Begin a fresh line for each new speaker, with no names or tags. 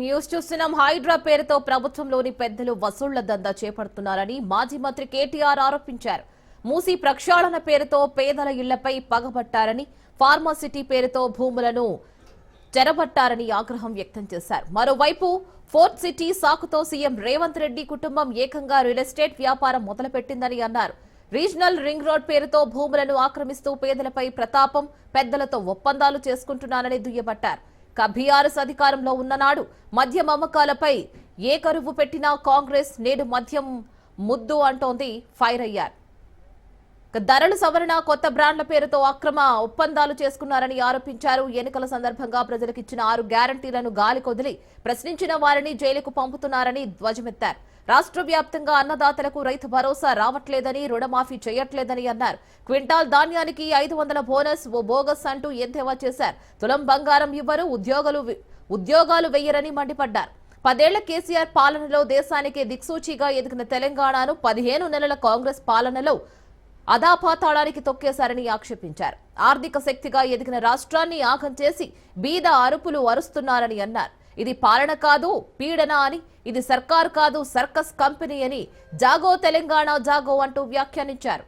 News చూస్తున్నాం. హైడ్రా పేరుతో ప్రభుత్వంలోని పెద్దలు వసూళ్ల దందా చేపడుతున్నారని మాజీ మంత్రి కేటీఆర్ ఆరోపించారు. మూసీ ప్రక్షాళన పేరుతో పేదల ఇళ్లపై పగబట్టారని, ఫార్మాసిటీ పేరుతో భూములను చెరబట్టారని ఆగ్రహం వ్యక్తం చేశారు. మరోవైపు ఫోర్త్ సిటీ సాకుతో సీఎం రేవంత్ రెడ్డి కుటుంబం ఏకంగా రియల్ ఎస్టేట్ వ్యాపారం మొదలుపెట్టిందని అన్నారు. రీజనల్ రింగ్ రోడ్ పేరుతో భూములను ఆక్రమిస్తూ పేదలపై ప్రతాపం, పెద్దలతో ఒప్పందాలు చేసుకుంటున్నారని దుయ్యబట్టారు. బీఆర్ఎస్ అధికారంలో ఉన్ననాడు మద్యం అమ్మకాలపై ఏ కరువు పెట్టినా కాంగ్రెస్ నేడు మద్యం ముద్దు అంటోంది ఫైర్ అయ్యారు. ధరలు సవరణ, కొత్త బ్రాండ్ల పేరుతో అక్రమ ఒప్పందాలు చేసుకున్నారని ఆరోపించారు. ఎన్నికల సందర్భంగా ప్రజలకు ఇచ్చిన 6 గ్యారంటీలను గాలికొదిలి ప్రశ్నించిన వారిని జైలుకు పంపుతున్నారని ధ్వజమెత్తారు. రాష్ట్ర వ్యాప్తంగా అన్నదాతలకు రైతు భరోసా రావట్లేదని, రుణమాఫీ చేయట్లేదని అన్నారు. క్వింటాల్ ధాన్యానికి 500 బోనస్ బోగస్ అంటూ ఎద్దేవా చేశారు. తులం బంగారం ఇవ్వరు, ఉద్యోగాలు వెయ్యరని మండిపడ్డారు. 10 ఏళ్ల కేసీఆర్ పాలనలో దేశానికి దిక్సూచిగా ఎదిగిన తెలంగాణను 15 నెలల కాంగ్రెస్ పాలనలో అదాపాతాళానికి తొక్కేశారని ఆక్షేపించారు. ఆర్థిక శక్తిగా ఎదిగిన రాష్ట్రాన్ని ఆగం చేసి బీద అరుపులు అరుస్తున్నారని అన్నారు. ఇది పాలన కాదు, పీడన అని, ఇది సర్కారు కాదు, సర్కస్ కంపెనీ అని జాగో తెలంగాణ జాగో అంటూ వ్యాఖ్యానించారు.